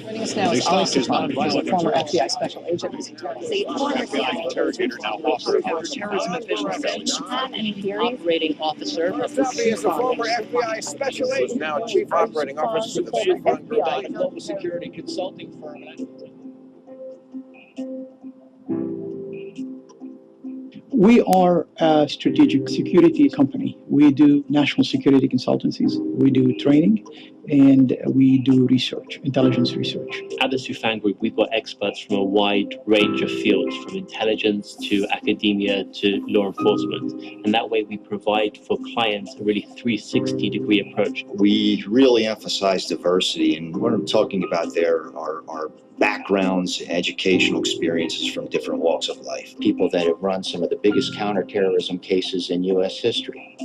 Joining us now is Soufan, who's a former FBI special agent. A former CIA interrogator now officer. Counterterrorism officials say you have any theories? Operating officer. He is a former FBI special agent, now chief operating officer for the Soufan Group, a global security consulting firm. We are a strategic security company. We do national security consultancies, we do training, and we do research, intelligence research. At the Soufan Group, we've got experts from a wide range of fields, from intelligence to academia to law enforcement. And that way we provide for clients a really 360-degree approach. We really emphasize diversity, and what I'm talking about there are backgrounds, educational experiences from different walks of life. People that have run some of the biggest counterterrorism cases in U.S. history.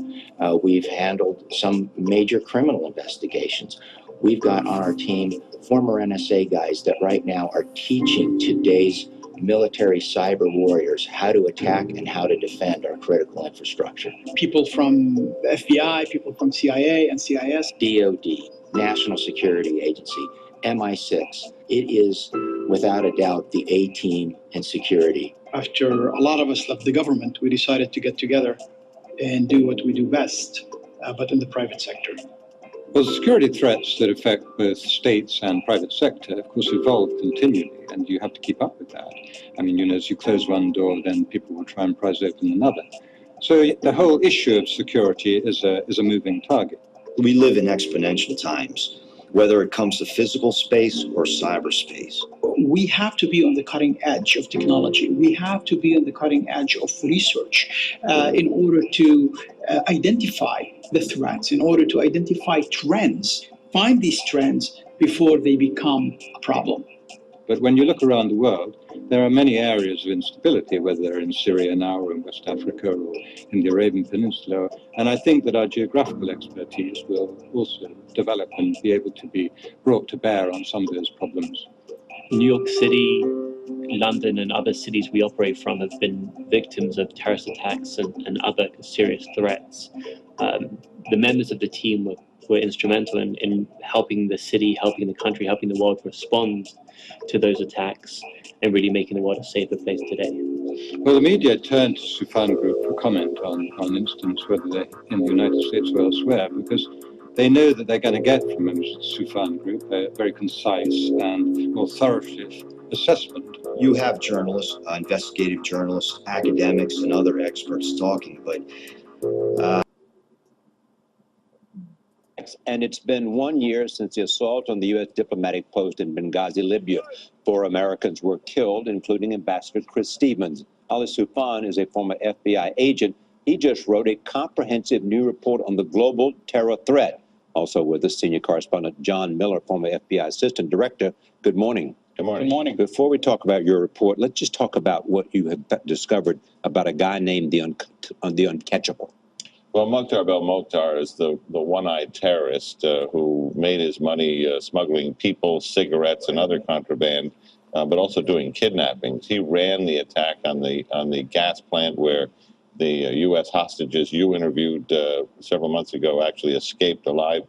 We've handled some major criminal investigations. We've got on our team former NSA guys that right now are teaching today's military cyber warriors how to attack and how to defend our critical infrastructure. People from FBI, people from CIA and CIS. DOD, National Security Agency, MI6. It is, without a doubt, the A-team in security. After a lot of us left the government, we decided to get together and do what we do best, but in the private sector. Well, security threats that affect both states and private sector, of course, evolve continually, and you have to keep up with that. I mean, you know, as you close one door, then people will try and prise open another. So the whole issue of security is a moving target. We live in exponential times, whether it comes to physical space or cyberspace. We have to be on the cutting edge of technology. We have to be on the cutting edge of research in order to identify the threats, in order to identify trends, find these trends before they become a problem. But when you look around the world, there are many areas of instability, whether they're in Syria now or in West Africa or in the Arabian Peninsula. And I think that our geographical expertise will also develop and be able to be brought to bear on some of those problems. New York City, London, and other cities we operate from have been victims of terrorist attacks and other serious threats. The members of the team were instrumental in helping the city, helping the country, helping the world respond to those attacks and really making the world a safer place today. Well, the media turned to Soufan Group for comment on incidents, whether they're in the United States or elsewhere, because they know that they're going to get from Soufan Group a very concise and more thorough assessment. You have journalists, investigative journalists, academics, and other experts talking, but And it's been 1 year since the assault on the U.S. diplomatic post in Benghazi, Libya. 4 Americans were killed, including Ambassador Chris Stevens. Ali Soufan is a former FBI agent. He just wrote a comprehensive new report on the global terror threat. Also with us, senior correspondent John Miller, former FBI assistant director. Good morning. Good morning. Good morning. Before we talk about your report, let's just talk about what you have discovered about a guy named the Uncatchable. Well, Mokhtar Belmokhtar is the one-eyed terrorist who made his money smuggling people, cigarettes, and other contraband, but also doing kidnappings. He ran the attack on the gas plant where the U.S. hostages you interviewed several months ago actually escaped alive,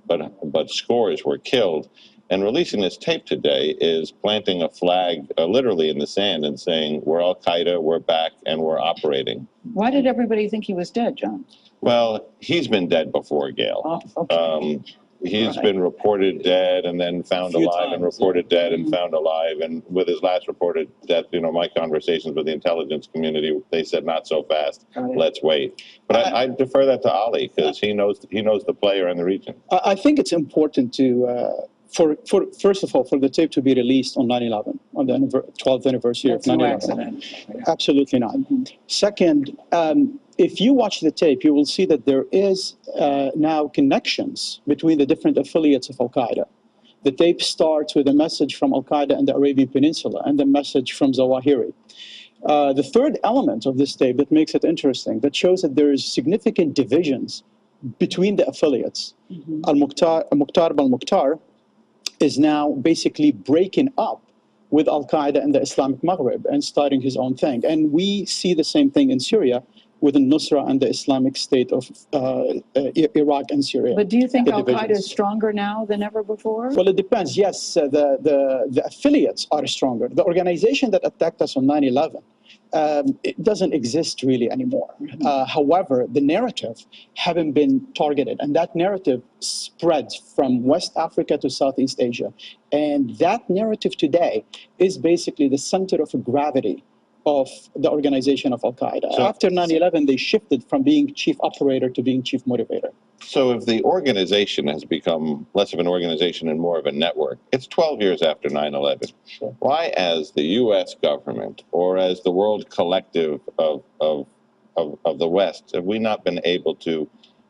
but scores were killed. And releasing this tape today is planting a flag literally in the sand and saying, we're Al-Qaeda, we're back, and we're operating. Why did everybody think he was dead, John? Well, he's been dead before, Gail. Oh, okay. He's been reported dead and then found alive and reported dead and found alive. And with his last reported death, you know, my conversations with the intelligence community, they said, not so fast, let's wait. But I defer that to Ali because he knows the player in the region. I think it's important to, first of all, for the tape to be released on 9/11, on the 12th anniversary of 9/11. Absolutely not. Second, if you watch the tape, you will see that there is now connections between the different affiliates of Al-Qaeda. The tape starts with a message from Al-Qaeda and the Arabian Peninsula and the message from Zawahiri. The third element of this tape that makes it interesting, that shows that there is significant divisions between the affiliates. Mokhtar Belmokhtar is now basically breaking up with Al-Qaeda and the Islamic Maghreb and starting his own thing. And we see the same thing in Syria within Nusra and the Islamic State of Iraq and Syria. But do you think the Al-Qaeda divisions. is stronger now than ever before? Well, it depends. Yes, the affiliates are stronger. The organization that attacked us on 9/11, it doesn't exist really anymore. However, the narrative haven't been targeted, and that narrative spreads from West Africa to Southeast Asia. And that narrative today is basically the center of gravity of the organization of Al-Qaeda. So, after 9/11, they shifted from being chief operator to being chief motivator. So if the organization has become less of an organization and more of a network, it's 12 years after 9/11. Sure. Why, as the U.S. government or as the world collective of the West, have we not been able to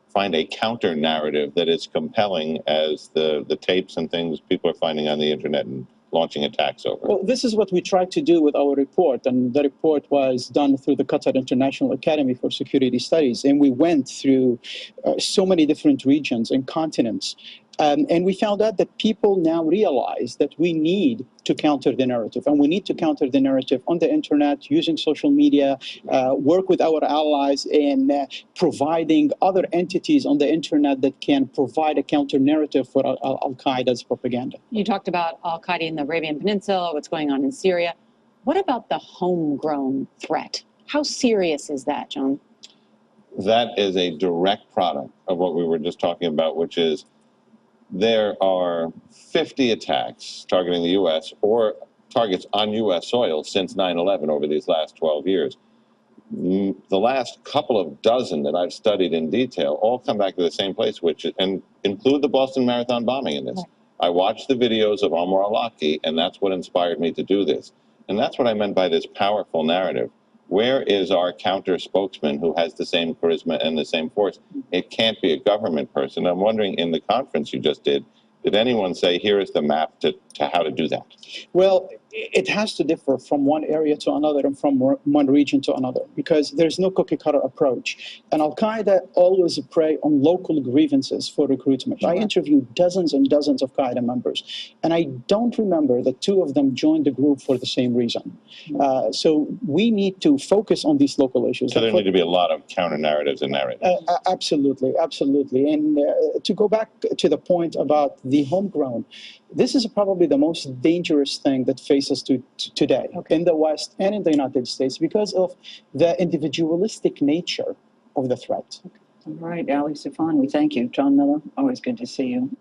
find a counter narrative that is compelling as the tapes and things people are finding on the internet and launching attacks over? Well, this is what we tried to do with our report, and the report was done through the Qatar International Academy for Security Studies, and we went through so many different regions and continents, and we found out that people now realize that we need to counter the narrative, and we need to counter the narrative on the internet, using social media, work with our allies in providing other entities on the internet that can provide a counter narrative for Al-Qaeda's propaganda. You talked about Al-Qaeda in the Arabian Peninsula, what's going on in Syria. What about the homegrown threat? How serious is that, John? That is a direct product of what we were just talking about, which is there are 50 attacks targeting the U.S. or targets on U.S. soil since 9/11 over these last 12 years. The last couple of dozen that I've studied in detail all come back to the same place, and include the Boston Marathon bombing in this. Right. I watched the videos of Omar al-Awlaki, and that's what inspired me to do this. And that's what I meant by this powerful narrative. Where is our counter spokesman who has the same charisma and the same force? It can't be a government person. I'm wondering, in the conference you just did anyone say, here is the map to how to do that? Well, it has to differ from one area to another and from one region to another, because there's no cookie-cutter approach. And Al-Qaeda always prey on local grievances for recruitment. Sure. I interviewed dozens and dozens of Qaeda members, and I don't remember that 2 of them joined the group for the same reason. So we need to focus on these local issues. So there need to be a lot of counter-narratives and narratives. Absolutely, absolutely. And to go back to the point about the homegrown, this is probably the most dangerous thing that faces today in the West and in the United States because of the individualistic nature of the threat. All right, Ali Soufan, we thank you. John Miller, always good to see you.